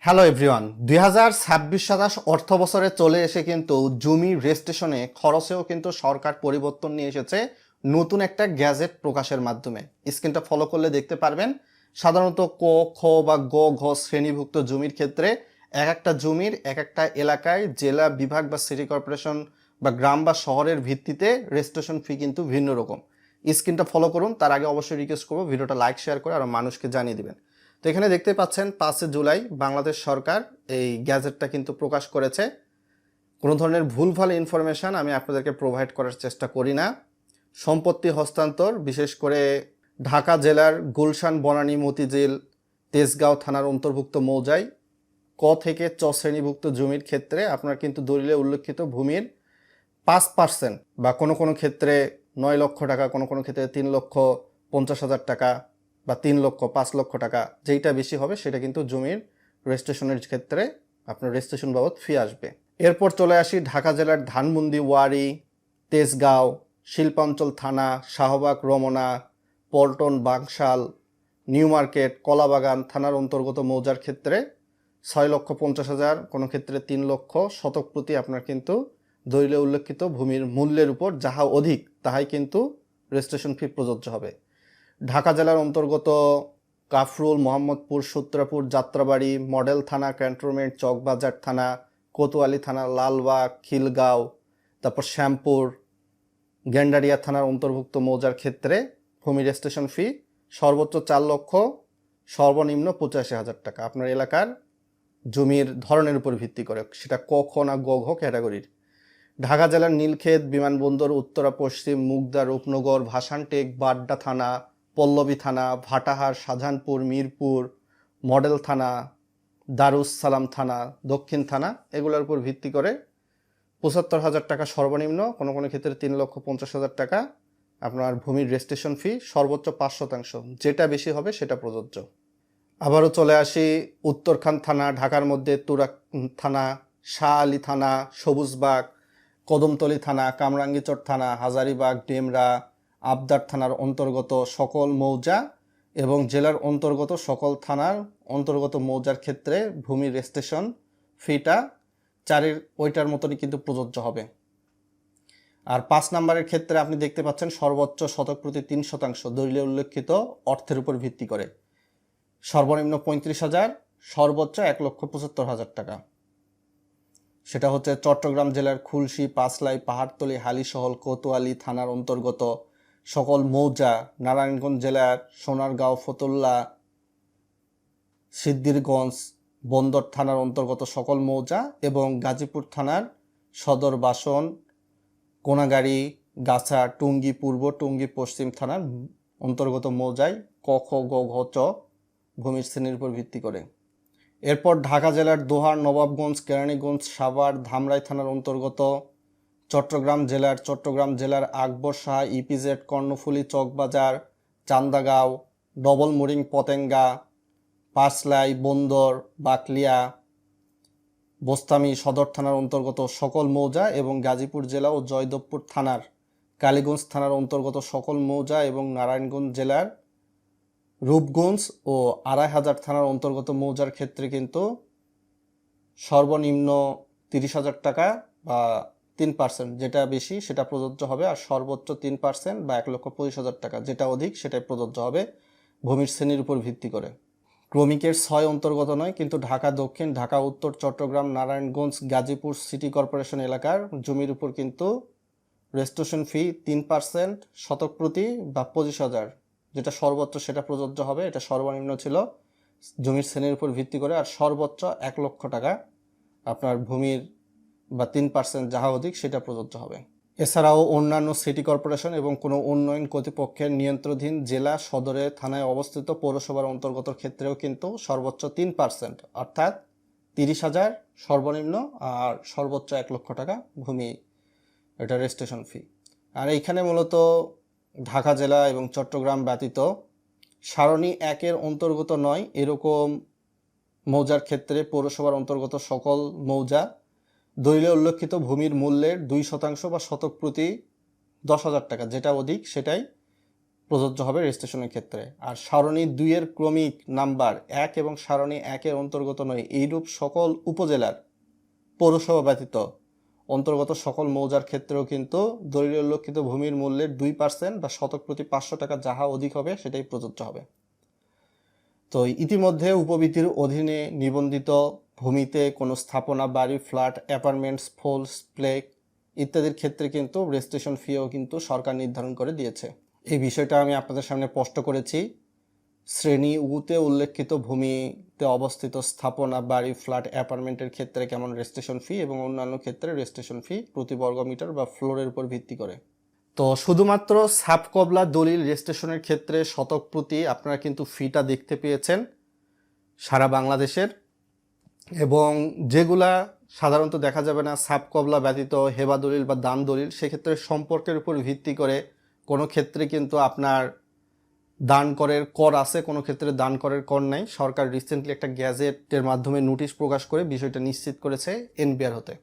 Hello everyone, 2026-27 অর্থ বছরে চলে এসে কিন্তু জমি রেজিস্ট্রেশনে খরচেও কিন্তু সরকার পরিবর্তন নিয়ে এসেছে নতুন একটা গ্যাজেট প্রকাশের মাধ্যমে। স্ক্রিনটা ফলো করলে দেখতে পারবেন সাধারণত ক, খ বা গ, ঘ শ্রেণীভুক্ত জমির ক্ষেত্রে এক একটা জমির এক একটা এলাকায় জেলা, বিভাগ বা সিটি কর্পোরেশন বা গ্রাম বা শহরের ভিত্তিতে রেজিস্ট্রেশন ফি কিন্তু ভিন্ন রকম। স্ক্রিনটা ফলো করুন। তার আগে অবশ্যই রিকোয়েস্ট করবো ভিডিওটা লাইক শেয়ার করে আর মানুষকে জানিয়ে দিবেন। তো এখানে দেখতে পাচ্ছেন 5 জুলাই বাংলাদেশ সরকার এই গ্যাজেটটা কিন্তু প্রকাশ করেছে। কোনো ধরনের ভুলভাল ইনফরমেশান আমি আপনাদেরকে প্রোভাইড করার চেষ্টা করি না। সম্পত্তি হস্তান্তর বিশেষ করে ঢাকা জেলার গুলশান, বনানী, মতিঝিল, তেজগাঁও থানার অন্তর্ভুক্ত মৌজায় ক থেকে চ শ্রেণীভুক্ত জমির ক্ষেত্রে আপনার কিন্তু দলিলে উল্লেখিত ভূমির 5% বা কোনো কোনো ক্ষেত্রে 9 লক্ষ টাকা, কোনো কোনো ক্ষেত্রে 3,50,000 টাকা বা 3 লক্ষ 5 লক্ষ টাকা, যেইটা বেশি হবে সেটা কিন্তু জমির রেজিস্ট্রেশনের ক্ষেত্রে আপনার রেজিস্ট্রেশন বাবদ ফি আসবে। এরপর চলে আসি ঢাকা জেলার ধানমন্ডি, ওয়ারী, তেজগাঁও, শিল্পাঞ্চল থানা, শাহবাগ, রমনা, পল্টন, বাকশাল, নিউ মার্কেট, কলাবাগান থানার অন্তর্গত মৌজার ক্ষেত্রে 6,50,000, কোনো ক্ষেত্রে 3 লক্ষ শতক প্রতি আপনার কিন্তু দলিলে উল্লেখিত ভূমির মূল্যের উপর যাহা অধিক তাহাই কিন্তু রেজিস্ট্রেশন ফি প্রযোজ্য হবে। ঢাকা জেলার অন্তর্গত কাফরুল, মোহাম্মদপুর, সূত্রাপুর, যাত্রাবাড়ি, মডেল থানা, ক্যান্টনমেন্ট, চকবাজার থানা, কোতোয়ালি থানা, লালবাগ, খিলগাঁও, তারপর শ্যামপুর, গেন্ডারিয়া থানার অন্তর্ভুক্ত মৌজার ক্ষেত্রে ভূমি রেজিস্ট্রেশন ফি সর্বোচ্চ 4 লক্ষ, সর্বনিম্ন 85,000 টাকা আপনার এলাকার জমির ধরনের উপর ভিত্তি করে, সেটা ক, খ না গ, ঘ ক্যাটাগরির। ঢাকা জেলার নীলক্ষেত, বিমানবন্দর, উত্তরা পশ্চিম, মুগদা, রূপনগর, ভাসানটেক, বাড্ডা থানা, পল্লবী থানা, ভাটাহার, শাহজাহানপুর, মিরপুর, মডেল থানা, দারুস সালাম থানা, দক্ষিণ থানা, এগুলোর উপর ভিত্তি করে 75,000 টাকা সর্বনিম্ন, কোনো কোনো ক্ষেত্রে 3,50,000 টাকা আপনার ভূমির রেজিস্ট্রেশন ফি, সর্বোচ্চ 5%, যেটা বেশি হবে সেটা প্রযোজ্য। আবারও চলে আসি উত্তরখান থানা, ঢাকার মধ্যে তুরাগ থানা, শাহ আলী থানা, সবুজবাগ, কদমতলী থানা, কামরাঙ্গীচর থানা, হাজারীবাগ, ডেমরা, আবদার থানার অন্তর্গত সকল মৌজা এবং জেলার অন্তর্গত সকল থানার অন্তর্গত মৌজার ক্ষেত্রে ভূমি রেজিস্ট্রেশন ফিটা 4-এর ওইটার মতনই কিন্তু প্রযোজ্য হবে। আর 5 নম্বরের ক্ষেত্রে আপনি দেখতে পাচ্ছেন সর্বোচ্চ শতক প্রতি 3% দলিলে উল্লেখিত অর্থের উপর ভিত্তি করে, সর্বনিম্ন 35,000, সর্বোচ্চ 1,75,000 টাকা। সেটা হচ্ছে চট্টগ্রাম জেলার খুলশী, পাঁচলাই, পাহাড়তলী, হালিশহর, কোতোয়ালি থানার অন্তর্গত সকল মৌজা, নারায়ণগঞ্জ জেলার সোনারগাঁও, ফতুল্লা, সিদ্ধিরগঞ্জ, বন্দর থানার অন্তর্গত সকল মৌজা এবং গাজীপুর থানার সদর, বাসন, কোনাগাড়ি, গাছা, টুঙ্গি পূর্ব, টুঙ্গি পশ্চিম থানার অন্তর্গত মৌজায় ক, খ, গ, ঘ, চ ভূমির শ্রেণীর উপর ভিত্তি করে। এরপর ঢাকা জেলার দোহার, নবাবগঞ্জ, কেরানীগঞ্জ, সাভার, ধামরাই থানার অন্তর্গত চট্টগ্রাম জেলার আকবর শাহ, ইপিজেড, কর্ণফুলী, চকবাজার, চান্দাগাঁও, ডবল মুরিং, পতেঙ্গা, পাঁচলাই, বন্দর, বাকলিয়া, বোস্তামি সদর থানার অন্তর্গত সকল মৌজা এবং গাজীপুর জেলা ও জয়দেবপুর থানার কালীগঞ্জ থানার অন্তর্গত সকল মৌজা এবং নারায়ণগঞ্জ জেলার রূপগঞ্জ ও 2,500 থানার অন্তর্গত মৌজার ক্ষেত্রে কিন্তু সর্বনিম্ন 30,000 টাকা বা 3%, যেটা বেশি সেটা প্রযোজ্য হবে, আর সর্বোচ্চ 3% বা 1,25,000 টাকা, যেটা অধিক সেটাই প্রযোজ্য হবে ভূমির শ্রেণীর উপর ভিত্তি করে। ক্রমিকের 6 অন্তর্গত নয়, কিন্তু ঢাকা দক্ষিণ, ঢাকা উত্তর, চট্টগ্রাম, নারায়ণগঞ্জ, গাজীপুর সিটি কর্পোরেশন এলাকার জমির উপর কিন্তু রেজিস্ট্রেশন ফি 3% শতক প্রতি বা 25,000, যেটা সর্বোচ্চ সেটা প্রযোজ্য হবে। এটা সর্বনিম্ন ছিল জমির শ্রেণীর উপর ভিত্তি করে, আর সর্বোচ্চ 1 লক্ষ টাকা আপনার ভূমির বা 3% যাহা অধিক সেটা প্রযোজ্য হবে। এছাড়াও অন্যান্য সিটি কর্পোরেশন এবং কোনো উন্নয়ন কর্তৃপক্ষের নিয়ন্ত্রণাধীন জেলা সদরে থানায় অবস্থিত পৌরসভার অন্তর্গত ক্ষেত্রেও কিন্তু সর্বোচ্চ 3%, অর্থাৎ 30,000 সর্বনিম্ন আর সর্বোচ্চ 1 লক্ষ টাকা ভূমি এটা রেজিস্ট্রেশন ফি। আর এইখানে মূলত ঢাকা জেলা এবং চট্টগ্রাম ব্যতীত সারণী 1-এর অন্তর্গত নয় এরকম মৌজার ক্ষেত্রে পৌরসভার অন্তর্গত সকল মৌজা দলিলে উল্লেখিত ভূমির মূল্যের 2% বা শতক প্রতি 10,000 টাকা, যেটা অধিক সেটাই প্রযোজ্য হবে রেজিস্ট্রেশনের ক্ষেত্রে। আর সারণী 2 এর ক্রমিক নাম্বার 1 এবং সারণী 1 এর অন্তর্গত নয় এইরূপ সকল উপজেলার পৌরসভা ব্যতীত অন্তর্গত সকল মৌজার ক্ষেত্রেও কিন্তু দলিলে উল্লেখিত ভূমির মূল্যের 2% বা শতক প্রতি 500 টাকা যাহা অধিক হবে সেটাই প্রযোজ্য হবে। তো ইতিমধ্যে উপবিধির অধীনে নিবন্ধিত ভূমিতে কোনো স্থাপনা, বাড়ি, ফ্ল্যাট, অ্যাপার্টমেন্টস, ফলস, প্লেক ইত্যাদির ক্ষেত্রে কিন্তু রেজিস্ট্রেশন ফিও কিন্তু সরকার নির্ধারণ করে দিয়েছে। এই বিষয়টা আমি আপনাদের সামনে স্পষ্ট করেছি। শ্রেণী উতে উল্লেখিত ভূমিতে অবস্থিত স্থাপনা, বাড়ি, ফ্ল্যাট, অ্যাপার্টমেন্টের ক্ষেত্রে কেমন রেজিস্ট্রেশন ফি এবং অন্যান্য ক্ষেত্রে রেজিস্ট্রেশন ফি প্রতি বর্গমিটার বা ফ্লোরের উপর ভিত্তি করে। তো শুধুমাত্র সাবকবলা দলিল রেজিস্ট্রেশনের ক্ষেত্রে শতক প্রতি আপনারা কিন্তু ফিটা দেখতে পেয়েছেন সারা বাংলাদেশের, এবং যেগুলা সাধারণত দেখা যাবে না সাবকবলা ব্যতীত হেবা দলিল বা দান দলিল, সেক্ষেত্রে সম্পর্কের উপর ভিত্তি করে কোনো ক্ষেত্রে কিন্তু আপনার দান করের কর আছে, কোনো ক্ষেত্রে দান করের কর নাই। সরকার রিসেন্টলি একটা গ্যাজেটের মাধ্যমে নোটিশ প্রকাশ করে বিষয়টা নিশ্চিত করেছে এনবিআর হতে।